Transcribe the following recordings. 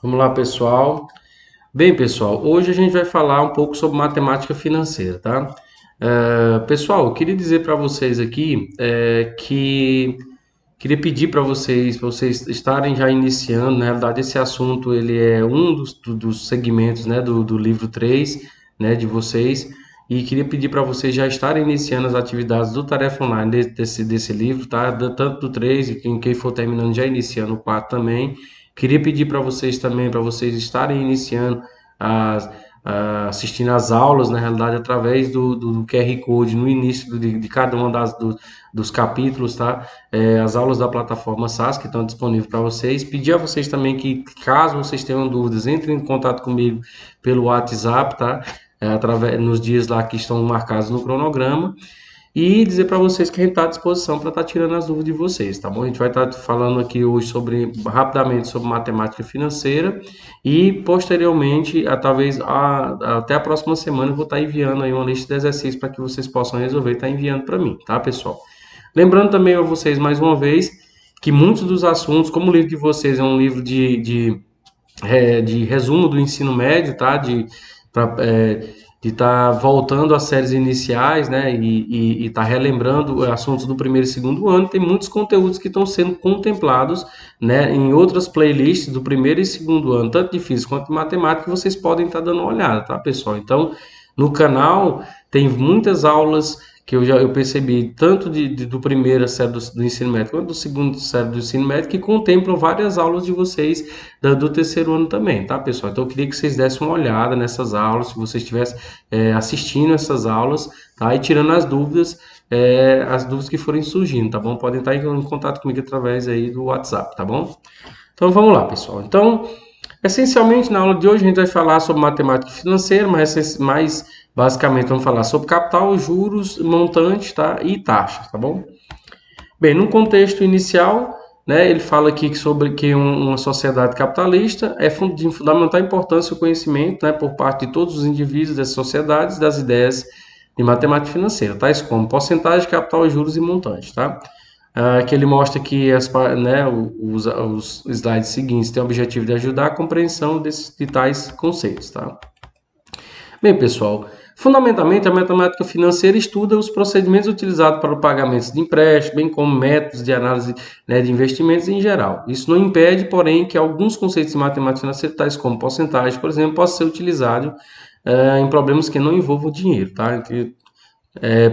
Vamos lá, pessoal. Bem, pessoal, hoje a gente vai falar um pouco sobre matemática financeira, tá? Pessoal, eu queria dizer para vocês aqui que queria pedir para vocês estarem já iniciando. Na realidade, esse assunto ele é um dos segmentos, né, do livro 3, né, de vocês. E queria pedir para vocês já estarem iniciando as atividades do Tarefa Online desse livro, tá? Tanto do 3 e quem for terminando já iniciando o 4 também. Queria pedir para vocês também, para vocês estarem iniciando as, assistindo às aulas, na realidade, através do QR Code no início de cada uma dos capítulos, tá? As aulas da plataforma SAS que estão disponíveis para vocês. Pedir a vocês também que, caso vocês tenham dúvidas, entrem em contato comigo pelo WhatsApp, tá? Através, nos dias lá que estão marcados no cronograma. E dizer para vocês que a gente está à disposição para estar tirando as dúvidas de vocês, tá bom? A gente vai estar falando aqui hoje rapidamente sobre matemática financeira e posteriormente, talvez até a próxima semana, eu vou estar enviando aí uma lista de exercícios para que vocês possam resolver e estar enviando para mim, tá, pessoal? Lembrando também a vocês mais uma vez que muitos dos assuntos, como o livro de vocês é um livro de resumo do ensino médio, tá? De estar voltando às séries iniciais, né? E estar relembrando assuntos do primeiro e segundo ano. Tem muitos conteúdos que estão sendo contemplados, né? Em outras playlists do primeiro e segundo ano, tanto de física quanto de matemática, que vocês podem estar dando uma olhada, tá, pessoal? Então, no canal tem muitas aulas que eu percebi, tanto do primeiro série do ensino médio, quanto do segundo série do ensino médio, que contemplam várias aulas de vocês do terceiro ano também, tá, pessoal? Então, eu queria que vocês dessem uma olhada nessas aulas, se vocês estivessem assistindo essas aulas, tá? E tirando as dúvidas que forem surgindo, tá bom? Podem estar em contato comigo através aí do WhatsApp, tá bom? Então, vamos lá, pessoal. Então, essencialmente, na aula de hoje, a gente vai falar sobre matemática financeira, mas mais basicamente vamos falar sobre capital, juros, montante, tá? E taxa, tá bom? Bem, no contexto inicial, né, ele fala aqui sobre que uma sociedade capitalista é de fundamental importância o conhecimento, né, por parte de todos os indivíduos dessas sociedades das ideias de matemática financeira, tais como porcentagem de capital, juros e montante, tá? Que ele mostra que né, os slides seguintes têm o objetivo de ajudar a compreensão de tais conceitos, tá? Bem, pessoal, fundamentalmente a matemática financeira estuda os procedimentos utilizados para o pagamento de empréstimos, bem como métodos de análise, né, de investimentos em geral. Isso não impede, porém, que alguns conceitos de matemática financeira, tais como porcentagem, por exemplo, possam ser utilizados em problemas que não envolvam dinheiro, tá?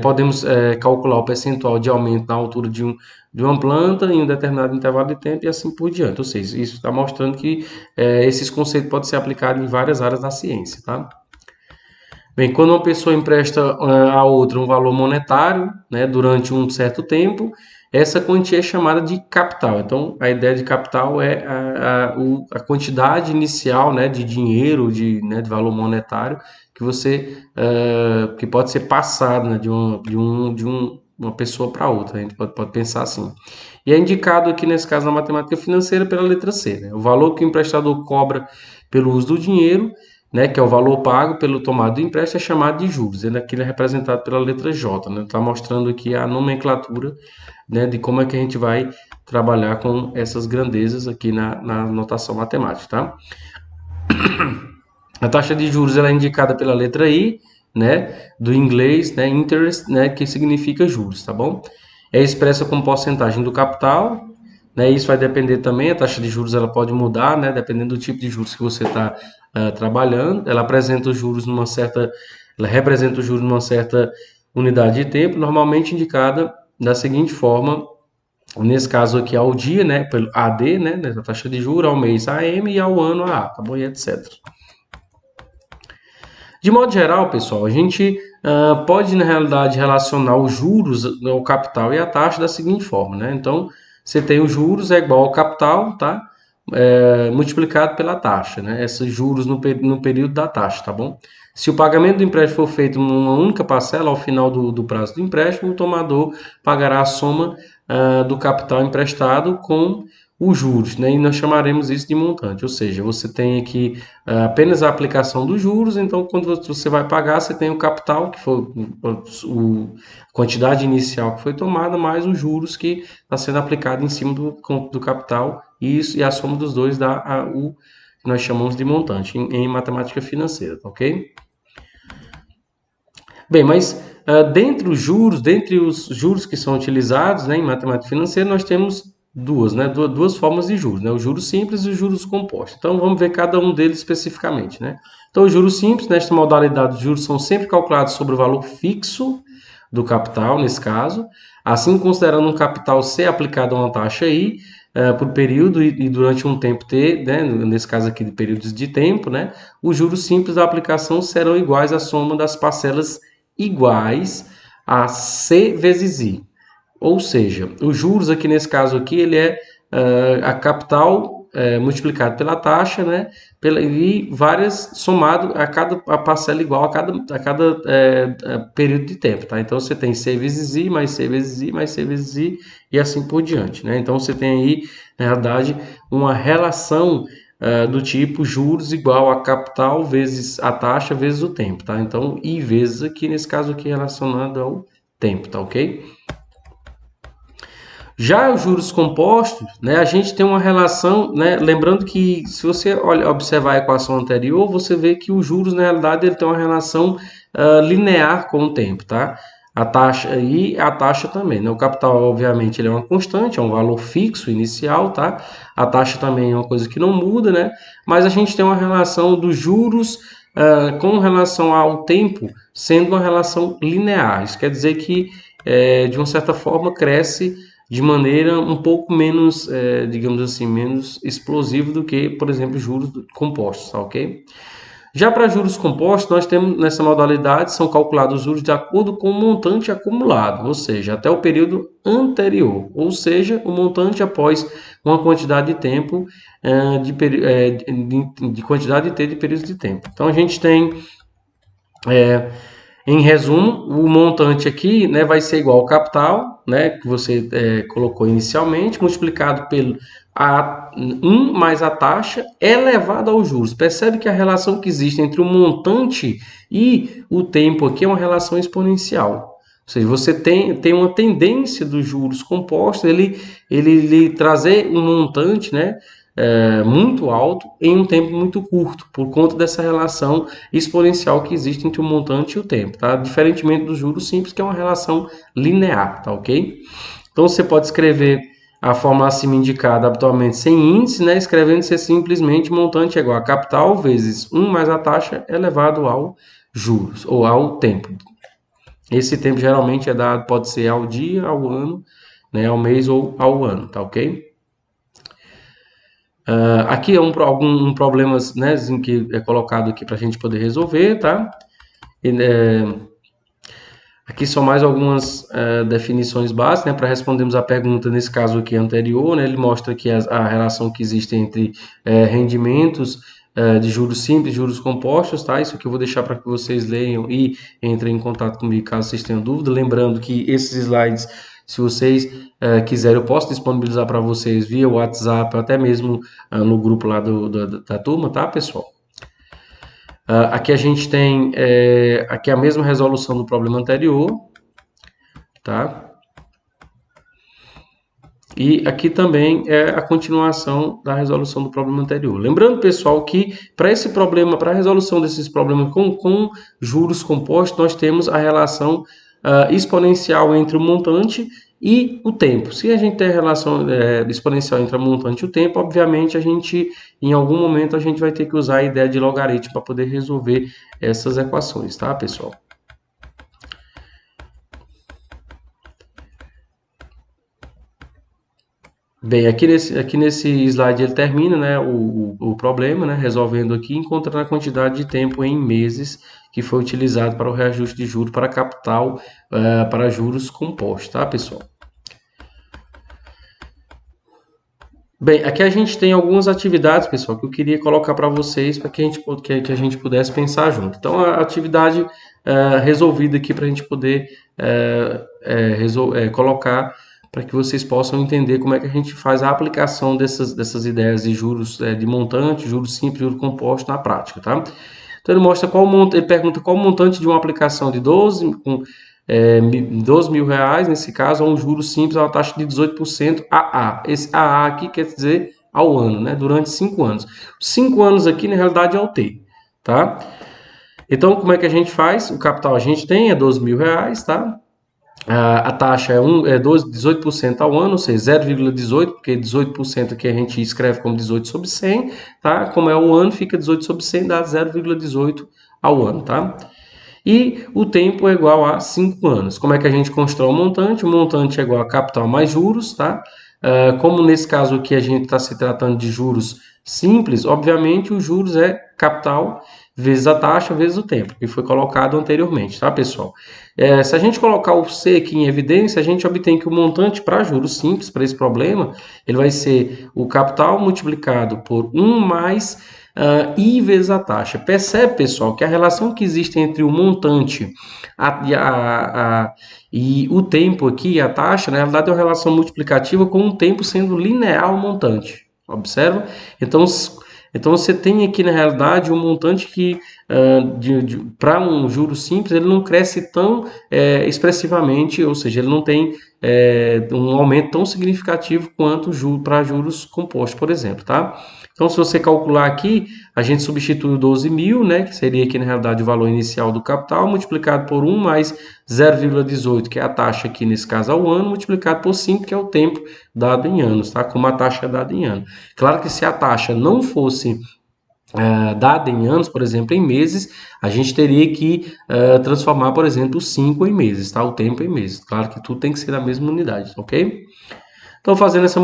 Podemos calcular o percentual de aumento na altura de uma planta em um determinado intervalo de tempo e assim por diante. Ou seja, isso está mostrando que esses conceitos podem ser aplicados em várias áreas da ciência, tá? Bem, quando uma pessoa empresta a outra um valor monetário, né, durante um certo tempo, essa quantia é chamada de capital. Então, a ideia de capital é a quantidade inicial, né, de dinheiro, né, de valor monetário que pode ser passado, né, uma pessoa para outra. A gente pode pensar assim. E é indicado aqui nesse caso na matemática financeira pela letra C, né? O valor que o emprestador cobra pelo uso do dinheiro, né, que é o valor pago pelo tomado do empréstimo, é chamado de juros. Ele é representado pela letra J, né? Está mostrando aqui a nomenclatura, né, de como é que a gente vai trabalhar com essas grandezas aqui na notação matemática, tá? A taxa de juros ela é indicada pela letra I, né, do inglês, né, interest, né, que significa juros, tá bom? É expressa como porcentagem do capital, né? Isso vai depender também, a taxa de juros ela pode mudar, né, dependendo do tipo de juros que você está trabalhando. Ela representa os juros numa certa unidade de tempo, normalmente indicada da seguinte forma, nesse caso aqui ao dia, né, pelo AD, né, a taxa de juros, ao mês AM e ao ano a, tá bom? E etc. De modo geral, pessoal, a gente pode, na realidade, relacionar os juros ao capital e a taxa da seguinte forma, né? Então, você tem os juros é igual ao capital, tá? Multiplicado pela taxa, né? Esses juros no período da taxa, tá bom? Se o pagamento do empréstimo for feito numa única parcela, ao final do prazo do empréstimo, o tomador pagará a soma do capital emprestado com os juros, né? E nós chamaremos isso de montante, ou seja, você tem aqui apenas a aplicação dos juros, então quando você vai pagar, você tem o capital, que foi a quantidade inicial que foi tomada, mais os juros que está sendo aplicado em cima do capital, e a soma dos dois dá o que nós chamamos de montante em matemática financeira, tá ok? Bem, mas dentre os juros que são utilizados, né, em matemática financeira, nós temos duas formas de juros, né, os juros simples e os juros compostos. Então, vamos ver cada um deles especificamente, né? Então, os juros simples, nesta modalidade, os juros são sempre calculados sobre o valor fixo do capital, nesse caso, assim considerando um capital ser aplicado a uma taxa I, por período e durante um tempo T, né, nesse caso aqui de períodos de tempo, né, os juros simples da aplicação serão iguais à soma das parcelas iguais a C vezes I. Ou seja, os juros aqui nesse caso aqui, ele é a capital multiplicado pela taxa, né? E várias somado a parcela igual a cada período de tempo, tá? Então você tem C vezes I, mais C vezes I, mais C vezes I e assim por diante, né? Então você tem aí, na realidade, uma relação do tipo juros igual a capital vezes a taxa vezes o tempo, tá? Então, I vezes aqui, nesse caso aqui, relacionado ao tempo, tá ok? Já os juros compostos, né, a gente tem uma relação, né, lembrando que se você observar a equação anterior, você vê que os juros, na realidade, ele tem uma relação linear com o tempo, tá? A taxa e a taxa também, né? O capital, obviamente, ele é uma constante, é um valor fixo inicial, tá? A taxa também é uma coisa que não muda, né? Mas a gente tem uma relação dos juros com relação ao tempo sendo uma relação linear. Isso quer dizer que, de uma certa forma, cresce de maneira um pouco menos, digamos assim, menos explosivo do que, por exemplo, juros compostos, tá ok? Já para juros compostos, nós temos nessa modalidade, são calculados os juros de acordo com o montante acumulado, ou seja, até o período anterior, ou seja, o montante após uma quantidade de tempo, de quantidade de T de períodos de tempo. Então, a gente tem, em resumo, o montante aqui, né, vai ser igual ao capital, né, que você colocou inicialmente, multiplicado pelo 1 mais a taxa elevado aos juros. Percebe que a relação que existe entre o montante e o tempo aqui é uma relação exponencial. Ou seja, você tem uma tendência dos juros compostos, ele trazer um montante, né, muito alto em um tempo muito curto, por conta dessa relação exponencial que existe entre o montante e o tempo, tá? Diferentemente dos juros simples, que é uma relação linear, tá ok? Então você pode escrever a forma acima indicada habitualmente sem índice, né? Escrevendo-se simplesmente montante é igual a capital vezes 1 mais a taxa elevado ao juros, ou ao tempo. Esse tempo geralmente é dado, pode ser ao dia, ao ano, né? Ao mês ou ao ano, tá ok? Aqui é algum problema, né, que é colocado aqui para a gente poder resolver, tá? Aqui são mais algumas definições básicas, né, para respondermos a pergunta, nesse caso aqui anterior, né, ele mostra que a relação que existe entre rendimentos de juros simples e juros compostos, tá? Isso aqui eu vou deixar para que vocês leiam e entrem em contato comigo caso vocês tenham dúvida. Lembrando que esses slides, se vocês quiserem, eu posso disponibilizar para vocês via WhatsApp, até mesmo no grupo lá da turma, tá, pessoal? Aqui a gente tem aqui a mesma resolução do problema anterior, tá? E aqui também é a continuação da resolução do problema anterior. Lembrando, pessoal, que para esse problema, para a resolução desses problemas com juros compostos, nós temos a relação exponencial entre o montante e o tempo. Se a gente tem a relação exponencial entre o montante e o tempo, obviamente em algum momento, a gente vai ter que usar a ideia de logaritmo para poder resolver essas equações, tá, pessoal? Bem, aqui nesse slide ele termina, né, o problema, né, resolvendo aqui, encontrando a quantidade de tempo em meses que foi utilizado para o reajuste de juros para capital, para juros compostos, tá, pessoal? Bem, aqui a gente tem algumas atividades, pessoal, que eu queria colocar para vocês, para que a gente pudesse pensar junto. Então, a atividade resolvida aqui para a gente poder colocar, para que vocês possam entender como é que a gente faz a aplicação dessas ideias de juros de montante, juros simples, juros compostos na prática, tá? Então, ele pergunta qual o montante de uma aplicação de 12 mil reais, nesse caso, a um juros simples a uma taxa de 18% AA. Esse AA aqui quer dizer ao ano, né? Durante 5 anos. 5 anos aqui, na realidade, é o T, tá? Então, como é que a gente faz? O capital a gente tem, é R$ 12.000, tá? A taxa é 18% ao ano, ou seja, 0,18, porque 18% aqui a gente escreve como 18 sobre 100, tá? Como é o ano, fica 18 sobre 100, dá 0,18 ao ano, tá? E o tempo é igual a 5 anos. Como é que a gente constrói o montante? O montante é igual a capital mais juros, tá? Como nesse caso aqui a gente está se tratando de juros simples, obviamente os juros é capital vezes a taxa vezes o tempo, que foi colocado anteriormente, tá, pessoal? Se a gente colocar o C aqui em evidência, a gente obtém que o montante para juros simples, para esse problema, ele vai ser o capital multiplicado por 1 mais I vezes a taxa. Percebe, pessoal, que a relação que existe entre o montante e o tempo aqui, a taxa, na realidade é uma relação multiplicativa com o tempo sendo linear ao montante. Observa? Então você tem aqui na realidade um montante que para um juro simples ele não cresce tão expressivamente, ou seja, ele não tem um aumento tão significativo quanto para juros compostos, por exemplo, tá? Então, se você calcular aqui, a gente substitui o 12.000, né, que seria aqui na realidade o valor inicial do capital, multiplicado por 1 mais 0,18, que é a taxa aqui nesse caso ao ano, multiplicado por 5, que é o tempo dado em anos, tá? Como a taxa é dada em ano. Claro que se a taxa não fosse dada em anos, por exemplo, em meses, a gente teria que transformar, por exemplo, o 5 em meses, tá? O tempo em meses. Claro que tudo tem que ser da mesma unidade, ok? Então, fazendo essa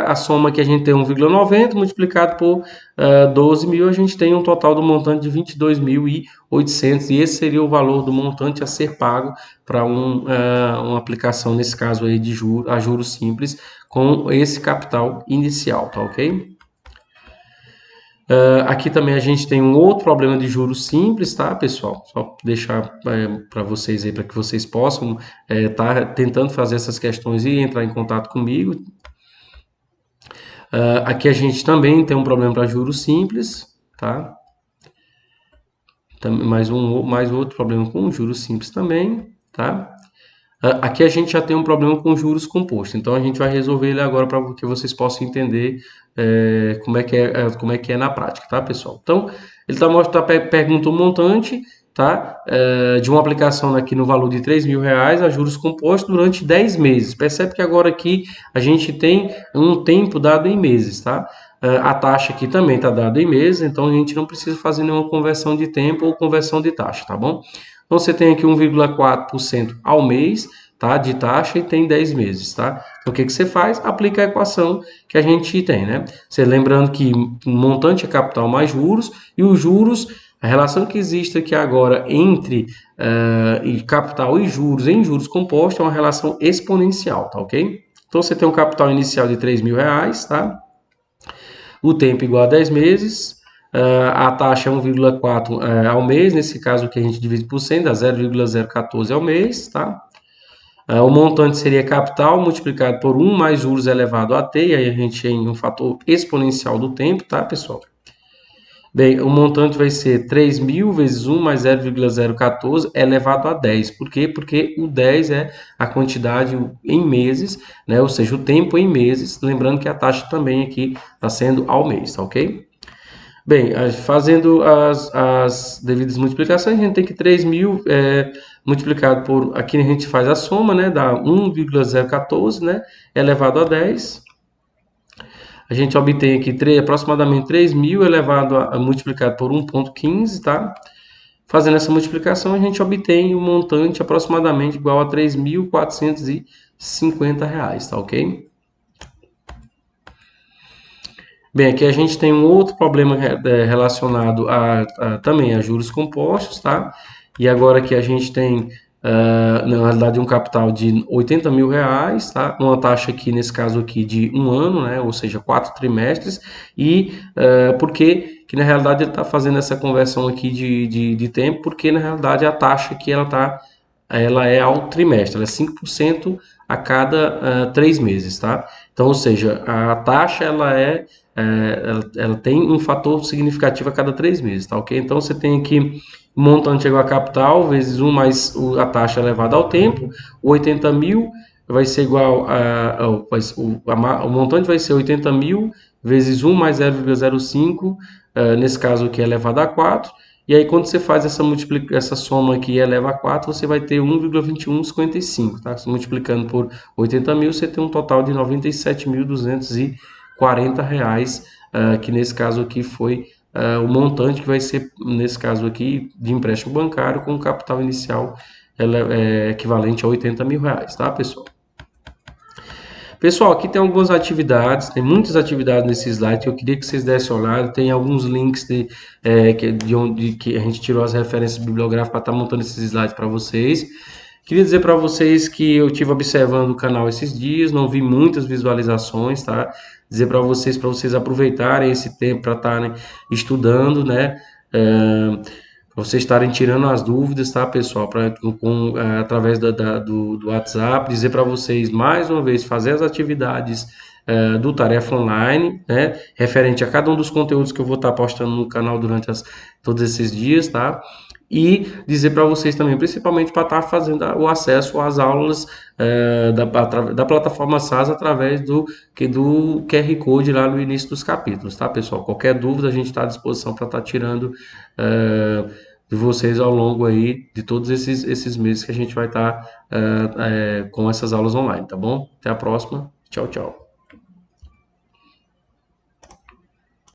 a soma aqui, a gente tem 1,90 multiplicado por 12.000, a gente tem um total do montante de 22.800, e esse seria o valor do montante a ser pago para uma aplicação, nesse caso aí, a juros simples, com esse capital inicial, tá ok? Aqui também a gente tem um outro problema de juros simples, tá, pessoal? Só deixar para vocês aí, para que vocês possam estar tentando fazer essas questões e entrar em contato comigo. Aqui a gente também tem um problema para juros simples, tá? Mais outro problema com juros simples também, tá? Aqui a gente já tem um problema com juros compostos, então a gente vai resolver ele agora para que vocês possam entender como é que é na prática, tá, pessoal? Então, ele pergunta o montante, tá? De uma aplicação aqui no valor de R$ 3.000 a juros compostos durante 10 meses. Percebe que agora aqui a gente tem um tempo dado em meses, tá? A taxa aqui também está dada em meses, então a gente não precisa fazer nenhuma conversão de tempo ou conversão de taxa, tá bom? Então, você tem aqui 1,4% ao mês, tá, de taxa e tem 10 meses, tá? Então, o que você faz? Aplica a equação que a gente tem, né? Você lembrando que o montante é capital mais juros, e os juros, a relação que existe aqui agora entre capital e juros em juros compostos é uma relação exponencial, tá ok? Então, você tem um capital inicial de R$ 3.000, tá? O tempo igual a 10 meses, a taxa é 1,4 ao mês, nesse caso que a gente divide por 100, dá 0,014 ao mês, tá? O montante seria capital multiplicado por 1 mais juros elevado a t, e aí a gente tem um fator exponencial do tempo, tá, pessoal? Bem, o montante vai ser 3.000 vezes 1 mais 0,014 elevado a 10. Por quê? Porque o 10 é a quantidade em meses, né? Ou seja, o tempo em meses. Lembrando que a taxa também aqui está sendo ao mês, tá ok? Bem, fazendo as devidas multiplicações, a gente tem que 3.000 multiplicado por... Aqui a gente faz a soma, né? Dá 1,014, né? Elevado a 10. A gente obtém aqui aproximadamente 3.000 multiplicado por 1,15, tá? Fazendo essa multiplicação, a gente obtém um montante aproximadamente igual a R$ 3.450, tá ok? Bem, aqui a gente tem um outro problema relacionado também a juros compostos, tá? E agora aqui a gente tem, na realidade, um capital de R$ 80.000, tá? Uma taxa aqui, nesse caso aqui, de 1 ano, né? Ou seja, 4 trimestres. E por que na realidade ele está fazendo essa conversão aqui de tempo? Porque na realidade a taxa aqui ela é ao trimestre, ela é 5% a cada 3 meses, tá? Então, ou seja, a taxa ela tem um fator significativo a cada 3 meses, tá ok? Então, você tem aqui o montante igual a capital vezes 1 mais a taxa elevada ao tempo. O 80.000 vai ser igual o montante vai ser 80.000 vezes 1 mais 0,05, nesse caso aqui elevado a 4, e aí quando você faz essa soma aqui e eleva a 4, você vai ter 1,2155, tá? Multiplicando por 80 mil, você tem um total de R$ 97.240, que nesse caso aqui foi o montante que vai ser, nesse caso aqui, de empréstimo bancário com capital inicial equivalente a R$ 80.000, tá, pessoal? Pessoal, aqui tem algumas atividades, tem muitas atividades nesse slide que eu queria que vocês dessem uma olhada. Tem alguns links de onde que a gente tirou as referências bibliográficas para estar montando esses slides para vocês. Queria dizer para vocês que eu estive observando o canal esses dias, não vi muitas visualizações, tá? Dizer para vocês aproveitarem esse tempo para estarem estudando, né? Para vocês estarem tirando as dúvidas, tá, pessoal? Através do WhatsApp, dizer para vocês, mais uma vez, fazer as atividades do Tarefa Online, né? Referente a cada um dos conteúdos que eu vou estar postando no canal durante todos esses dias, tá? E dizer para vocês também, principalmente para estar fazendo o acesso às aulas da plataforma SAS através do QR Code lá no início dos capítulos, tá, pessoal? Qualquer dúvida a gente está à disposição para estar tirando de vocês ao longo aí de todos esses meses que a gente vai estar com essas aulas online, tá bom? Até a próxima. Tchau, tchau.